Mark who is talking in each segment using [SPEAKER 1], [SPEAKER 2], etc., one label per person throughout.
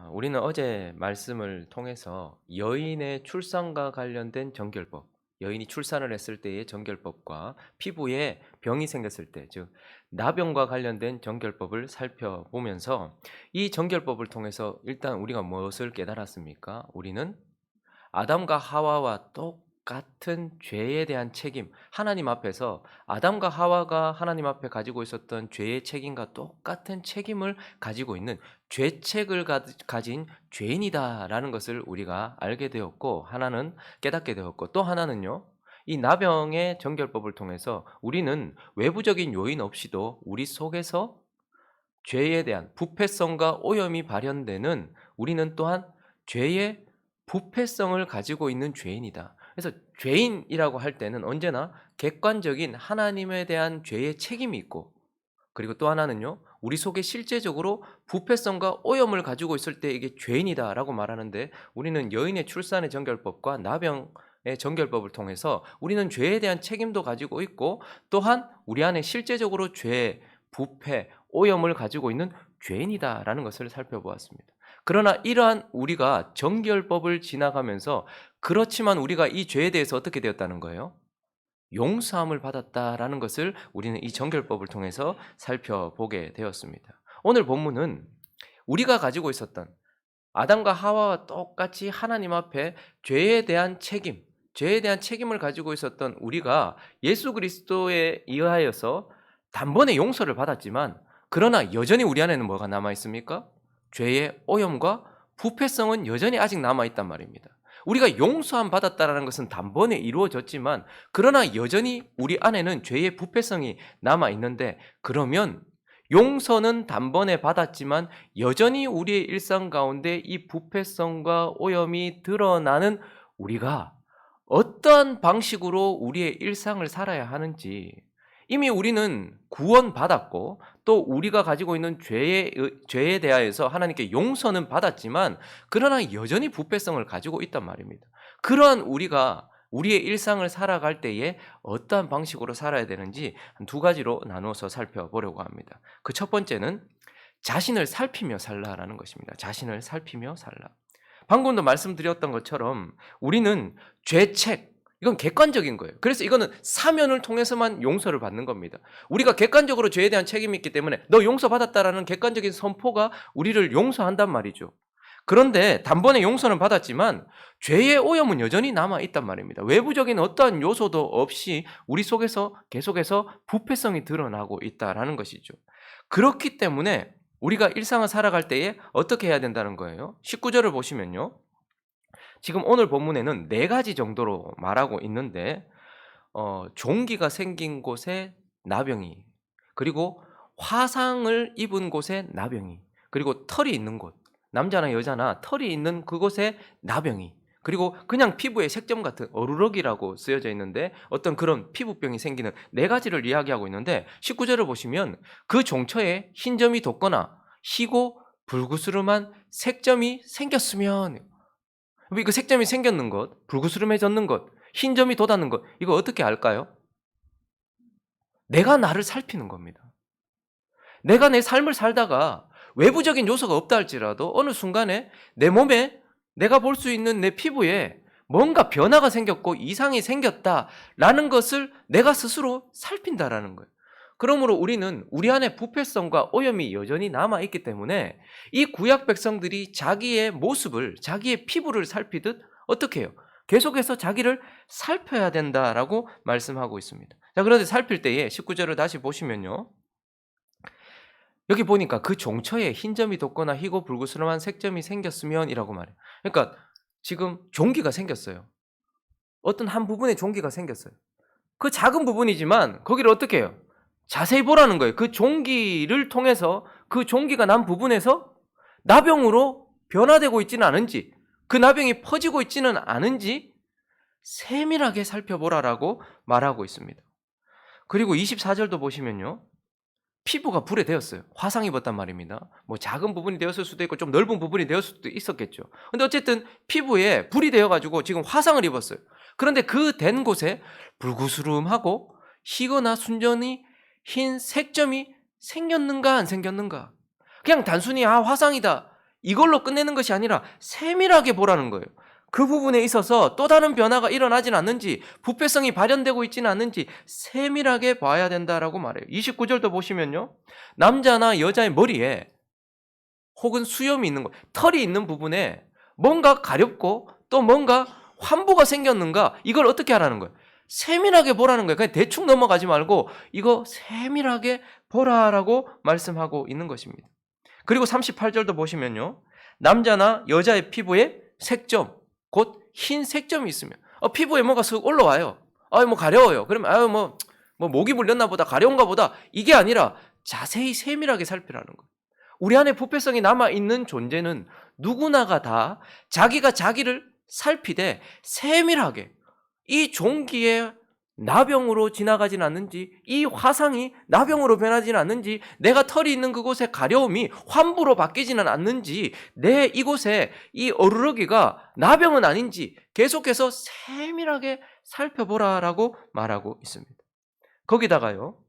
[SPEAKER 1] 우리는 어제 말씀을 통해서 여인의 출산과 관련된 정결법, 여인이 출산을 했을 때의 정결법과 피부에 병이 생겼을 때, 즉 나병과 관련된 정결법을 살펴보면서 이 정결법을 통해서 일단 우리가 무엇을 깨달았습니까? 우리는 아담과 하와와 똑같은 죄에 대한 책임, 하나님 앞에서 아담과 하와가 하나님 앞에 가지고 있었던 죄의 책임과 똑같은 책임을 가지고 있는 죄책을 가진 죄인이다라는 것을 우리가 알게 되었고, 하나는 깨닫게 되었고, 또 하나는요, 이 나병의 정결법을 통해서 우리는 외부적인 요인 없이도 우리 속에서 죄에 대한 부패성과 오염이 발현되는, 우리는 또한 죄의 부패성을 가지고 있는 죄인이다. 그래서 죄인이라고 할 때는 언제나 객관적인 하나님에 대한 죄의 책임이 있고, 그리고 또 하나는요, 우리 속에 실제적으로 부패성과 오염을 가지고 있을 때 이게 죄인이다라고 말하는데, 우리는 여인의 출산의 정결법과 나병의 정결법을 통해서 우리는 죄에 대한 책임도 가지고 있고, 또한 우리 안에 실제적으로 죄, 부패, 오염을 가지고 있는 죄인이다라는 것을 살펴보았습니다. 그러나 이러한 우리가 정결법을 지나가면서, 그렇지만 우리가 이 죄에 대해서 어떻게 되었다는 거예요? 용서함을 받았다라는 것을 우리는 이 정결법을 통해서 살펴보게 되었습니다. 오늘 본문은 우리가 가지고 있었던 아담과 하와와 똑같이 하나님 앞에 죄에 대한 책임, 죄에 대한 책임을 가지고 있었던 우리가 예수 그리스도에 의하여서 단번에 용서를 받았지만, 그러나 여전히 우리 안에는 뭐가 남아 있습니까? 죄의 오염과 부패성은 여전히 아직 남아 있단 말입니다. 우리가 용서함 받았다라는 것은 단번에 이루어졌지만, 그러나 여전히 우리 안에는 죄의 부패성이 남아 있는데, 그러면 용서는 단번에 받았지만 여전히 우리의 일상 가운데 이 부패성과 오염이 드러나는 우리가 어떠한 방식으로 우리의 일상을 살아야 하는지, 이미 우리는 구원받았고 또 우리가 가지고 있는 죄에 대하여서 하나님께 용서는 받았지만, 그러나 여전히 부패성을 가지고 있단 말입니다. 그러한 우리가 우리의 일상을 살아갈 때에 어떠한 방식으로 살아야 되는지 한 두 가지로 나누어서 살펴보려고 합니다. 그 첫 번째는 자신을 살피며 살라라는 것입니다. 자신을 살피며 살라. 방금도 말씀드렸던 것처럼 우리는 죄책, 이건 객관적인 거예요. 그래서 이거는 사면을 통해서만 용서를 받는 겁니다. 우리가 객관적으로 죄에 대한 책임이 있기 때문에 너 용서받았다라는 객관적인 선포가 우리를 용서한단 말이죠. 그런데 단번에 용서는 받았지만 죄의 오염은 여전히 남아있단 말입니다. 외부적인 어떠한 요소도 없이 우리 속에서 계속해서 부패성이 드러나고 있다는 것이죠. 그렇기 때문에 우리가 일상을 살아갈 때에 어떻게 해야 된다는 거예요? 19절을 보시면요, 지금 오늘 본문에는 네 가지 정도로 말하고 있는데, 종기가 생긴 곳에 나병이, 그리고 화상을 입은 곳에 나병이, 그리고 털이 있는 곳, 남자나 여자나 털이 있는 그곳에 나병이, 그리고 그냥 피부에 색점 같은 어루럭이라고 쓰여져 있는데 어떤 그런 피부병이 생기는 네 가지를 이야기하고 있는데, 19절을 보시면 그 종처에 흰 점이 돋거나 희고 불구스름한 색점이 생겼으면, 그 색점이 생겼는 것, 불구스름해졌는 것, 흰 점이 돋았는 것, 이거 어떻게 알까요? 내가 나를 살피는 겁니다. 내가 내 삶을 살다가 외부적인 요소가 없다 할지라도 어느 순간에 내 몸에, 내가 볼 수 있는 내 피부에 뭔가 변화가 생겼고 이상이 생겼다라는 것을 내가 스스로 살핀다라는 거예요. 그러므로 우리는 우리 안에 부패성과 오염이 여전히 남아있기 때문에 이 구약 백성들이 자기의 모습을, 자기의 피부를 살피듯 어떻게 해요? 계속해서 자기를 살펴야 된다라고 말씀하고 있습니다. 자, 그런데 살필 때에 19절을 다시 보시면요, 여기 보니까 그 종처에 흰 점이 돋거나 희고 불구스름한 색점이 생겼으면 이라고 말해요. 그러니까 지금 종기가 생겼어요. 어떤 한 부분에 종기가 생겼어요. 그 작은 부분이지만 거기를 어떻게 해요? 자세히 보라는 거예요. 그 종기를 통해서 그 종기가 난 부분에서 나병으로 변화되고 있지는 않은지, 그 나병이 퍼지고 있지는 않은지 세밀하게 살펴보라라고 말하고 있습니다. 그리고 24절도 보시면요, 피부가 불에 데었어요. 화상 입었단 말입니다. 뭐 작은 부분이 되었을 수도 있고 좀 넓은 부분이 되었을 수도 있었겠죠. 근데 어쨌든 피부에 불이 되어가지고 지금 화상을 입었어요. 그런데 그 된 곳에 불구스름하고 희거나 순전히 흰 색점이 생겼는가 안 생겼는가? 그냥 단순히 화상이다, 이걸로 끝내는 것이 아니라 세밀하게 보라는 거예요. 그 부분에 있어서 또 다른 변화가 일어나진 않는지, 부패성이 발현되고 있지는 않는지 세밀하게 봐야 된다라고 말해요. 29절도 보시면요. 남자나 여자의 머리에 혹은 수염이 있는 것, 털이 있는 부분에 뭔가 가렵고 또 뭔가 환부가 생겼는가, 이걸 어떻게 하라는 거예요? 세밀하게 보라는 거예요. 그냥 대충 넘어가지 말고 이거 세밀하게 보라라고 말씀하고 있는 것입니다. 그리고 38절도 보시면요. 남자나 여자의 피부에 색점, 곧 흰 색점이 있으면 피부에 뭐가 쓱 올라와요. 뭐 가려워요. 그러면 뭐 모기 물렸나 보다, 가려운가 보다, 이게 아니라 자세히 세밀하게 살피라는 거예요. 우리 안에 부패성이 남아있는 존재는 누구나가 다 자기가 자기를 살피되 세밀하게 이 종기에 나병으로 지나가진 않는지, 이 화상이 나병으로 변하지는 않는지, 내가 털이 있는 그곳에 가려움이 환부로 바뀌지는 않는지, 내 이곳에 이 어루러기가 나병은 아닌지 계속해서 세밀하게 살펴보라라고 말하고 있습니다. 거기다가요,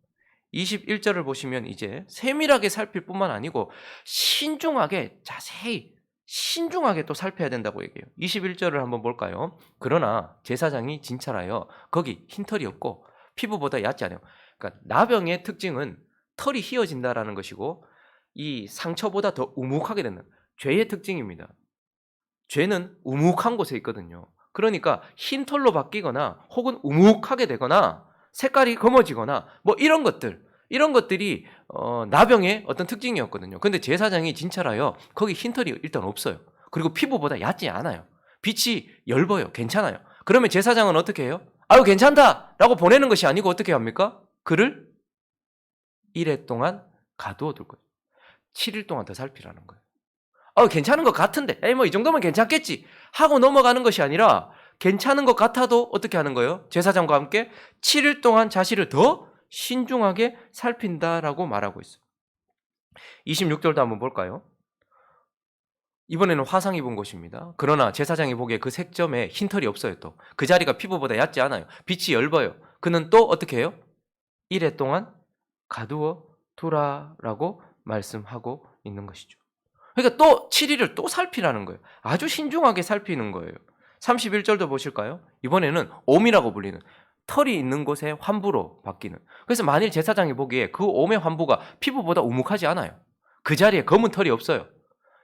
[SPEAKER 1] 21절을 보시면 이제 세밀하게 살필 뿐만 아니고 신중하게, 자세히 신중하게 또 살펴야 된다고 얘기해요. 21절을 한번 볼까요? 그러나 제사장이 진찰하여 거기 흰털이 없고 피부보다 얕지 않아요. 그러니까 나병의 특징은 털이 휘어진다라는 것이고 이 상처보다 더 우묵하게 되는 죄의 특징입니다. 죄는 우묵한 곳에 있거든요. 그러니까 흰 털로 바뀌거나 혹은 우묵하게 되거나 색깔이 검어지거나 뭐 이런 것들이 나병의 어떤 특징이었거든요. 근데 제사장이 진찰하여 거기 흰털이 일단 없어요. 그리고 피부보다 얕지 않아요. 빛이 엷어요. 괜찮아요. 그러면 제사장은 어떻게 해요? 아유 괜찮다 라고 보내는 것이 아니고 어떻게 합니까? 그를 1회 동안 가두어 둘 거예요. 7일 동안 더 살피라는 거예요. 괜찮은 것 같은데 뭐 이 정도면 괜찮겠지 하고 넘어가는 것이 아니라 괜찮은 것 같아도 어떻게 하는 거예요? 제사장과 함께 7일 동안 자신을 더 신중하게 살핀다라고 말하고 있어요. 26절도 한번 볼까요? 이번에는 화상 입은 곳입니다. 그러나 제사장이 보기에 그 색점에 흰털이 없어요. 또 그 자리가 피부보다 얕지 않아요. 빛이 엷어요. 그는 또 어떻게 해요? 1회 동안 가두어 두라라고 말씀하고 있는 것이죠. 그러니까 또 7일을 또 살피라는 거예요. 아주 신중하게 살피는 거예요. 31절도 보실까요? 이번에는 옴이라고 불리는 털이 있는 곳에 환부로 바뀌는. 그래서 만일 제사장이 보기에 그 옴의 환부가 피부보다 우묵하지 않아요. 그 자리에 검은 털이 없어요.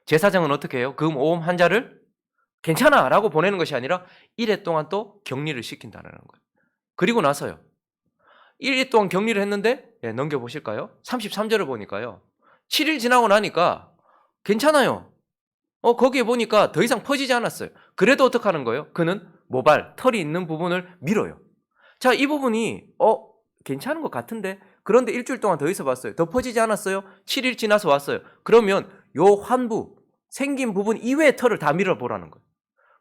[SPEAKER 1] 제사장은 어떻게 해요? 그 옴 환자를 괜찮아 라고 보내는 것이 아니라 1회 동안 또 격리를 시킨다는 거예요. 그리고 나서요. 1일 동안 격리를 했는데 넘겨보실까요? 33절을 보니까요. 7일 지나고 나니까 괜찮아요. 거기에 보니까 더 이상 퍼지지 않았어요. 그래도 어떻게 하는 거예요? 그는 모발, 털이 있는 부분을 밀어요. 자, 이 부분이 괜찮은 것 같은데 그런데 일주일 동안 더 있어 봤어요. 더 퍼지지 않았어요? 7일 지나서 왔어요. 그러면 요 환부, 생긴 부분 이외의 털을 다 밀어보라는 거예요.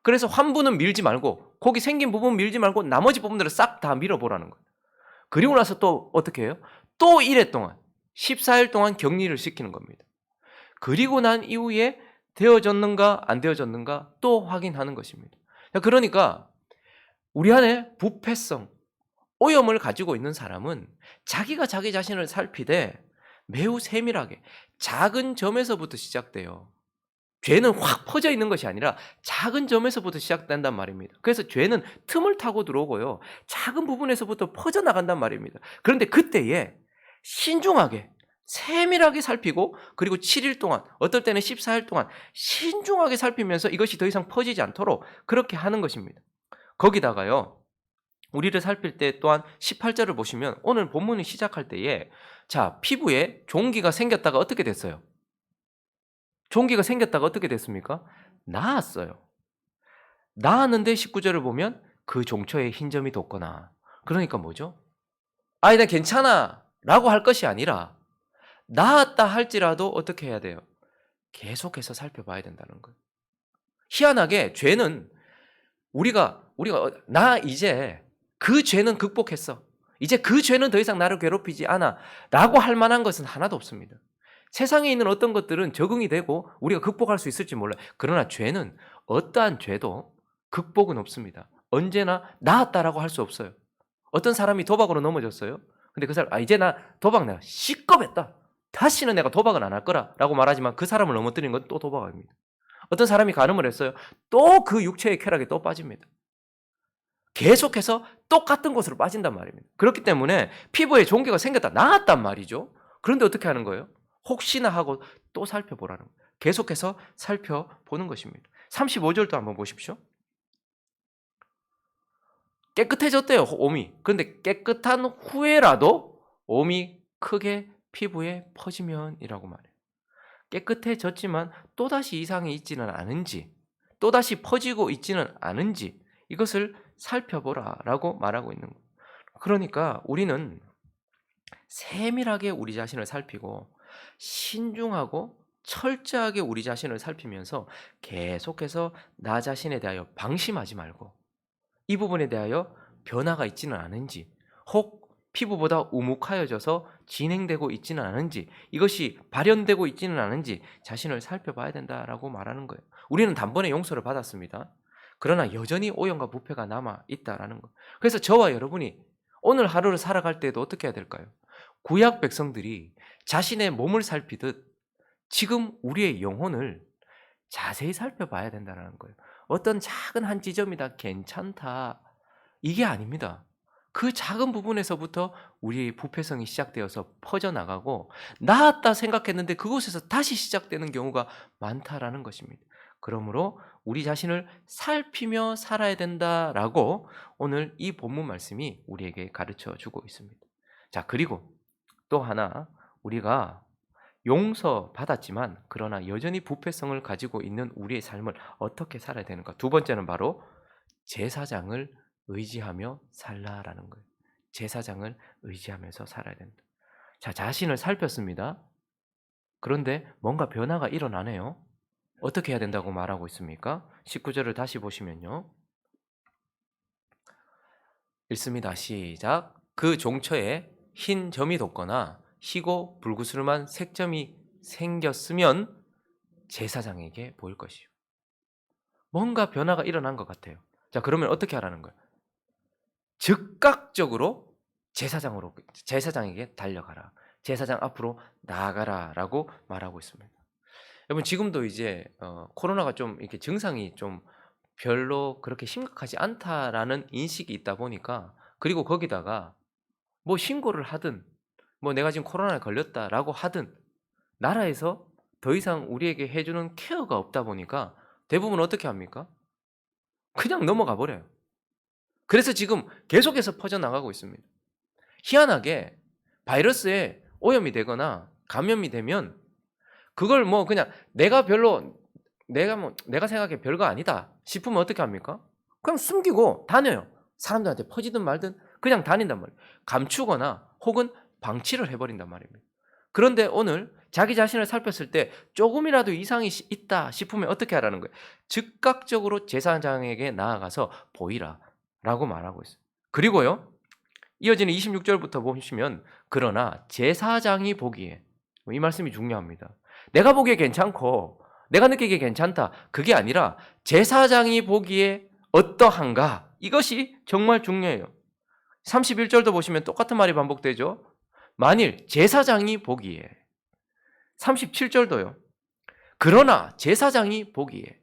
[SPEAKER 1] 그래서 환부는 밀지 말고 거기 생긴 부분 밀지 말고 나머지 부분들을 싹 다 밀어보라는 거예요. 그리고 나서 또 어떻게 해요? 또 1회 동안 14일 동안 격리를 시키는 겁니다. 그리고 난 이후에 되어졌는가 안 되어졌는가 또 확인하는 것입니다. 그러니까 우리 안에 부패성, 오염을 가지고 있는 사람은 자기가 자기 자신을 살피되 매우 세밀하게 작은 점에서부터 시작돼요. 죄는 확 퍼져 있는 것이 아니라 작은 점에서부터 시작된단 말입니다. 그래서 죄는 틈을 타고 들어오고요. 작은 부분에서부터 퍼져나간단 말입니다. 그런데 그때에 신중하게 세밀하게 살피고 그리고 7일 동안 어떨 때는 14일 동안 신중하게 살피면서 이것이 더 이상 퍼지지 않도록 그렇게 하는 것입니다. 거기다가요. 우리를 살필 때 또한 18절을 보시면 오늘 본문을 시작할 때에 자, 피부에 종기가 생겼다가 어떻게 됐어요? 종기가 생겼다가 어떻게 됐습니까? 나았어요. 나았는데 19절을 보면 그 종초에 흰점이 돋거나 그러니까 뭐죠? 나 괜찮아 라고 할 것이 아니라 나았다 할지라도 어떻게 해야 돼요? 계속해서 살펴봐야 된다는 거예요. 희한하게 죄는 우리가 나 이제 그 죄는 극복했어. 이제 그 죄는 더 이상 나를 괴롭히지 않아 라고 할 만한 것은 하나도 없습니다. 세상에 있는 어떤 것들은 적응이 되고 우리가 극복할 수 있을지 몰라요. 그러나 죄는 어떠한 죄도 극복은 없습니다. 언제나 나았다라고 할 수 없어요. 어떤 사람이 도박으로 넘어졌어요. 근데 그 사람 이제 나 도박 내가 C급 했다. 다시는 내가 도박은 안 할 거라라고 말하지만 그 사람을 넘어뜨리는 건 또 도박입니다. 어떤 사람이 간음을 했어요. 또 그 육체의 쾌락에 또 빠집니다. 계속해서 똑같은 곳으로 빠진단 말입니다. 그렇기 때문에 피부에 종괴가 생겼다 나았단 말이죠. 그런데 어떻게 하는 거예요? 혹시나 하고 또 살펴보라는 거예요. 계속해서 살펴보는 것입니다. 35절도 한번 보십시오. 깨끗해졌대요, 몸이. 그런데 깨끗한 후에라도 몸이 크게 피부에 퍼지면이라고 말해요. 깨끗해졌지만 또다시 이상이 있지는 않은지, 또다시 퍼지고 있지는 않은지 이것을 살펴보라라고 말하고 있는 거예요. 그러니까 우리는 세밀하게 우리 자신을 살피고 신중하고 철저하게 우리 자신을 살피면서 계속해서 나 자신에 대하여 방심하지 말고 이 부분에 대하여 변화가 있지는 않은지, 혹 피부보다 우묵하여져서 진행되고 있지는 않은지, 이것이 발현되고 있지는 않은지 자신을 살펴봐야 된다라고 말하는 거예요. 우리는 단번에 용서를 받았습니다. 그러나 여전히 오염과 부패가 남아 있다라는 거. 그래서 저와 여러분이 오늘 하루를 살아갈 때도 어떻게 해야 될까요? 구약 백성들이 자신의 몸을 살피듯 지금 우리의 영혼을 자세히 살펴봐야 된다는 거예요. 어떤 작은 한 지점이다 괜찮다 이게 아닙니다. 그 작은 부분에서부터 우리의 부패성이 시작되어서 퍼져나가고 나았다 생각했는데 그곳에서 다시 시작되는 경우가 많다라는 것입니다. 그러므로 우리 자신을 살피며 살아야 된다라고 오늘 이 본문 말씀이 우리에게 가르쳐 주고 있습니다. 자, 그리고 또 하나 우리가 용서받았지만 그러나 여전히 부패성을 가지고 있는 우리의 삶을 어떻게 살아야 되는가? 두 번째는 바로 제사장을 의지하며 살라라는 거예요. 제사장을 의지하면서 살아야 된다. 자, 자신을 살폈습니다. 그런데 뭔가 변화가 일어나네요. 어떻게 해야 된다고 말하고 있습니까? 19절을 다시 보시면요. 읽습니다. 시작. 그 종처에 흰 점이 돋거나 희고 불구스름한 색점이 생겼으면 제사장에게 보일 것이요. 뭔가 변화가 일어난 것 같아요. 자, 그러면 어떻게 하라는 거예요? 즉각적으로 제사장에게 달려가라. 제사장 앞으로 나아가라라고 말하고 있습니다. 여러분 지금도 이제 코로나가 좀 이렇게 증상이 좀 별로 그렇게 심각하지 않다라는 인식이 있다 보니까 그리고 거기다가 뭐 신고를 하든 뭐 내가 지금 코로나에 걸렸다라고 하든 나라에서 더 이상 우리에게 해주는 케어가 없다 보니까 대부분 어떻게 합니까? 그냥 넘어가 버려요. 그래서 지금 계속해서 퍼져나가고 있습니다. 희한하게 바이러스에 오염이 되거나 감염이 되면 그걸 뭐 그냥 내가 생각해 별거 아니다 싶으면 어떻게 합니까? 그냥 숨기고 다녀요. 사람들한테 퍼지든 말든 그냥 다닌단 말이에요. 감추거나 혹은 방치를 해버린단 말입니다. 그런데 오늘 자기 자신을 살폈을 때 조금이라도 이상이 있다 싶으면 어떻게 하라는 거예요? 즉각적으로 제사장에게 나아가서 보이라 라고 말하고 있어요. 그리고요 이어지는 26절부터 보시면 그러나 제사장이 보기에 이 말씀이 중요합니다. 내가 보기에 괜찮고 내가 느끼기에 괜찮다 그게 아니라 제사장이 보기에 어떠한가 이것이 정말 중요해요. 31절도 보시면 똑같은 말이 반복되죠. 만일 제사장이 보기에 37절도요. 그러나 제사장이 보기에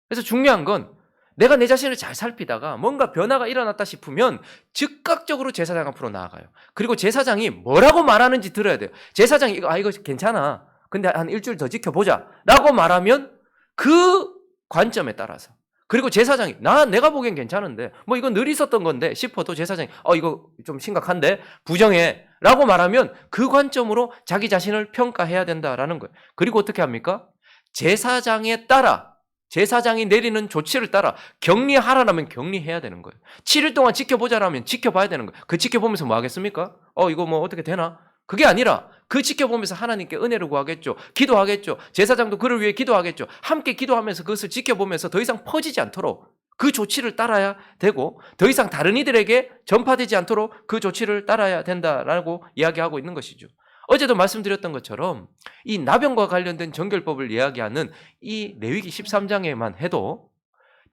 [SPEAKER 1] 그래서 중요한 건 내가 내 자신을 잘 살피다가 뭔가 변화가 일어났다 싶으면 즉각적으로 제사장 앞으로 나아가요. 그리고 제사장이 뭐라고 말하는지 들어야 돼요. 제사장이 이거 괜찮아. 근데 한 일주일 더 지켜보자 라고 말하면 그 관점에 따라서 그리고 제사장이 내가 보기엔 괜찮은데 뭐 이건 늘 있었던 건데 싶어도 제사장이 이거 좀 심각한데 부정해 라고 말하면 그 관점으로 자기 자신을 평가해야 된다라는 거예요. 그리고 어떻게 합니까? 제사장에 따라 제사장이 내리는 조치를 따라 격리하라면 격리해야 되는 거예요. 7일 동안 지켜보자라면 지켜봐야 되는 거예요. 그 지켜보면서 뭐 하겠습니까? 이거 뭐 어떻게 되나? 그게 아니라 그 지켜보면서 하나님께 은혜를 구하겠죠. 기도하겠죠. 제사장도 그를 위해 기도하겠죠. 함께 기도하면서 그것을 지켜보면서 더 이상 퍼지지 않도록 그 조치를 따라야 되고 더 이상 다른 이들에게 전파되지 않도록 그 조치를 따라야 된다라고 이야기하고 있는 것이죠. 어제도 말씀드렸던 것처럼 이 나병과 관련된 정결법을 이야기하는 이 레위기 13장에만 해도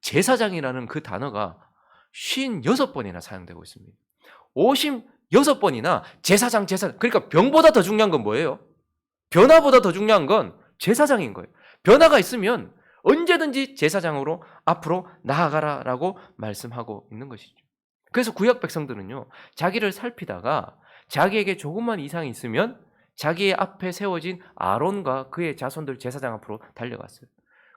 [SPEAKER 1] 제사장이라는 그 단어가 56번이나 사용되고 있습니다. 56번이나 제사장 그러니까 병보다 더 중요한 건 뭐예요? 변화보다 더 중요한 건 제사장인 거예요. 변화가 있으면 언제든지 제사장으로 앞으로 나아가라라고 말씀하고 있는 것이죠. 그래서 구약 백성들은요, 자기를 살피다가 자기에게 조금만 이상이 있으면 자기의 앞에 세워진 아론과 그의 자손들 제사장 앞으로 달려갔어요.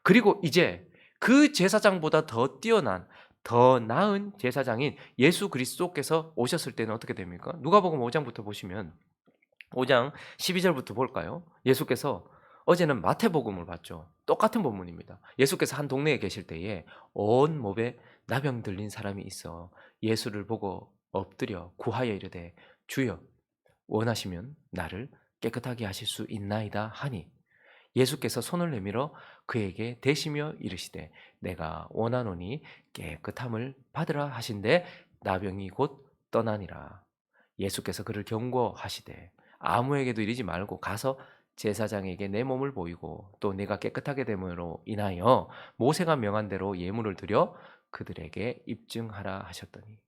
[SPEAKER 1] 그리고 이제 그 제사장보다 더 뛰어난, 더 나은 제사장인 예수 그리스도께서 오셨을 때는 어떻게 됩니까? 누가복음 5장부터 보시면 5장 12절부터 볼까요? 예수께서 어제는 마태복음을 봤죠. 똑같은 본문입니다. 예수께서 한 동네에 계실 때에 온 몸에 나병 들린 사람이 있어 예수를 보고 엎드려 구하여 이르되 주여 원하시면 나를 깨끗하게 하실 수 있나이다 하니 예수께서 손을 내밀어 그에게 대시며 이르시되 내가 원하노니 깨끗함을 받으라 하신대 나병이 곧 떠나니라. 예수께서 그를 경고하시되 아무에게도 이르지 말고 가서 제사장에게 내 몸을 보이고 또 내가 깨끗하게 됨으로 인하여 모세가 명한 대로 예물을 드려 그들에게 입증하라 하셨더니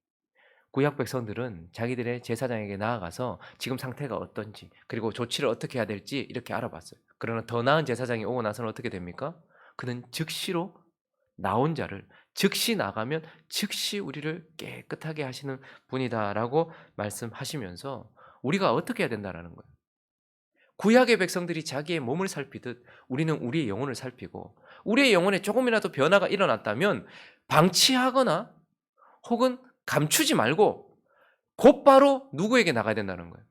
[SPEAKER 1] 구약 백성들은 자기들의 제사장에게 나아가서 지금 상태가 어떤지 그리고 조치를 어떻게 해야 될지 이렇게 알아봤어요. 그러나 더 나은 제사장이 오고 나서는 어떻게 됩니까? 그는 즉시로 나 혼자를 즉시 나가면 즉시 우리를 깨끗하게 하시는 분이다라고 말씀하시면서 우리가 어떻게 해야 된다라는 거예요. 구약의 백성들이 자기의 몸을 살피듯 우리는 우리의 영혼을 살피고 우리의 영혼에 조금이라도 변화가 일어났다면 방치하거나 혹은 감추지 말고 곧바로 누구에게 나가야 된다는 거예요.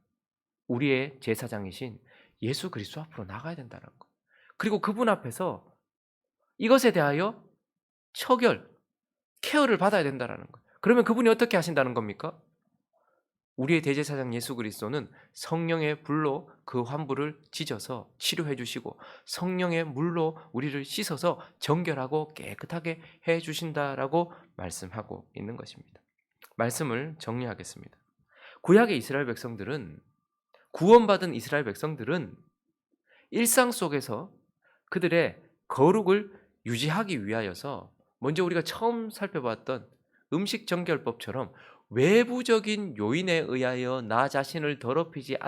[SPEAKER 1] 우리의 제사장이신 예수 그리스도 앞으로 나가야 된다는 거예요. 그리고 그분 앞에서 이것에 대하여 처결, 케어를 받아야 된다는 거예요. 그러면 그분이 어떻게 하신다는 겁니까? 우리의 대제사장 예수 그리스도는 성령의 불로 그 환부를 찢어서 치료해 주시고 성령의 물로 우리를 씻어서 정결하고 깨끗하게 해 주신다라고 말씀하고 있는 것입니다. 말씀을 정리하겠습니다. 구약의 이스라엘 백성들은 구원받은 이스라엘 백성들은 일상 속에서 그들의 거룩을 유지하기 위하여서 먼저 우리가 처음 살펴봤던 음식 정결법처럼 외부적인 요인에 의하여 나 자신을 더럽히지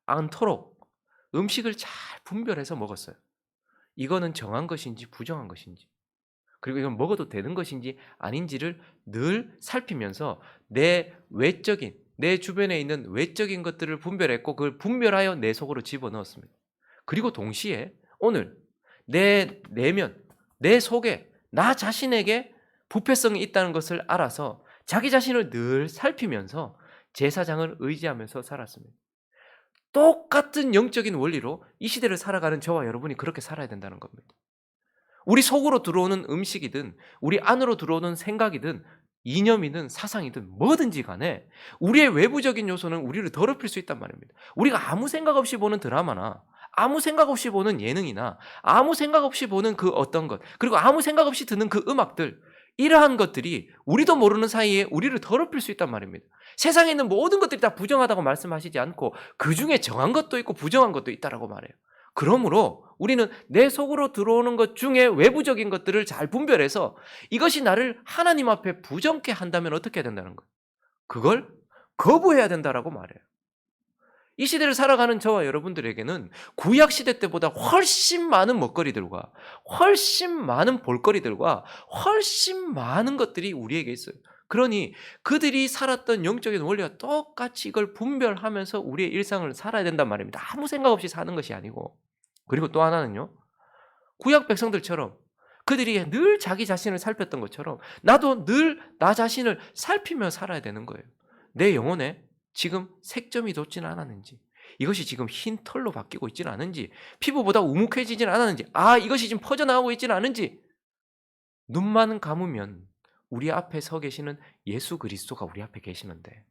[SPEAKER 1] 않도록 음식을 잘 분별해서 먹었어요. 이거는 정한 것인지 부정한 것인지 그리고 이건 먹어도 되는 것인지 아닌지를 늘 살피면서 내 주변에 있는 외적인 것들을 분별했고 그걸 분별하여 내 속으로 집어넣었습니다. 그리고 동시에 오늘 내 내면, 내 속에 나 자신에게 부패성이 있다는 것을 알아서 자기 자신을 늘 살피면서 제사장을 의지하면서 살았습니다. 똑같은 영적인 원리로 이 시대를 살아가는 저와 여러분이 그렇게 살아야 된다는 겁니다. 우리 속으로 들어오는 음식이든 우리 안으로 들어오는 생각이든 이념이든 사상이든 뭐든지 간에 우리의 외부적인 요소는 우리를 더럽힐 수 있단 말입니다. 우리가 아무 생각 없이 보는 드라마나 아무 생각 없이 보는 예능이나 아무 생각 없이 보는 그 어떤 것 그리고 아무 생각 없이 듣는 그 음악들 이러한 것들이 우리도 모르는 사이에 우리를 더럽힐 수 있단 말입니다. 세상에 있는 모든 것들이 다 부정하다고 말씀하시지 않고 그중에 정한 것도 있고 부정한 것도 있다라고 말해요. 그러므로 우리는 내 속으로 들어오는 것 중에 외부적인 것들을 잘 분별해서 이것이 나를 하나님 앞에 부정케 한다면 어떻게 해야 된다는 거예요? 그걸 거부해야 된다라고 말해요. 이 시대를 살아가는 저와 여러분들에게는 구약 시대 때보다 훨씬 많은 먹거리들과 훨씬 많은 볼거리들과 훨씬 많은 것들이 우리에게 있어요. 그러니 그들이 살았던 영적인 원리와 똑같이 이걸 분별하면서 우리의 일상을 살아야 된단 말입니다. 아무 생각 없이 사는 것이 아니고. 그리고 또 하나는요. 구약 백성들처럼 그들이 늘 자기 자신을 살폈던 것처럼 나도 늘 나 자신을 살피며 살아야 되는 거예요. 내 영혼에 지금 색점이 돋지는 않았는지 이것이 지금 흰 털로 바뀌고 있지는 않은지 피부보다 우묵해지지는 않았는지 이것이 지금 퍼져나가고 있지는 않은지 눈만 감으면 우리 앞에 서 계시는 예수 그리스도가 우리 앞에 계시는데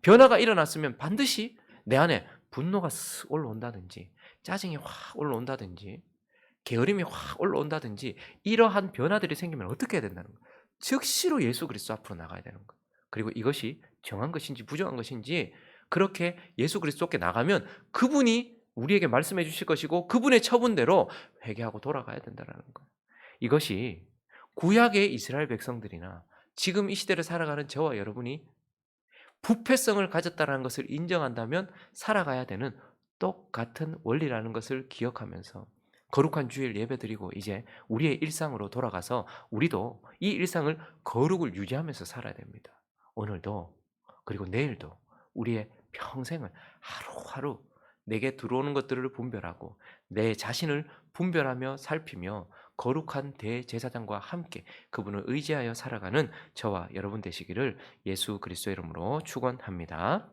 [SPEAKER 1] 변화가 일어났으면 반드시 내 안에 분노가 쓱 올라온다든지 짜증이 확 올라온다든지 게으름이 확 올라온다든지 이러한 변화들이 생기면 어떻게 해야 된다는 거예요? 즉시로 예수 그리스도 앞으로 나가야 되는 거예요. 그리고 이것이 정한 것인지 부정한 것인지 그렇게 예수 그리스도께 나가면 그분이 우리에게 말씀해 주실 것이고 그분의 처분대로 회개하고 돌아가야 된다는 거예요. 이것이 구약의 이스라엘 백성들이나 지금 이 시대를 살아가는 저와 여러분이 부패성을 가졌다는 것을 인정한다면 살아가야 되는 똑같은 원리라는 것을 기억하면서 거룩한 주일 예배드리고 이제 우리의 일상으로 돌아가서 우리도 이 일상을 거룩을 유지하면서 살아야 됩니다. 오늘도 그리고 내일도 우리의 평생을 하루하루 내게 들어오는 것들을 분별하고 내 자신을 분별하며 살피며 거룩한 대제사장과 함께 그분을 의지하여 살아가는 저와 여러분 되시기를 예수 그리스도의 이름으로 축원합니다.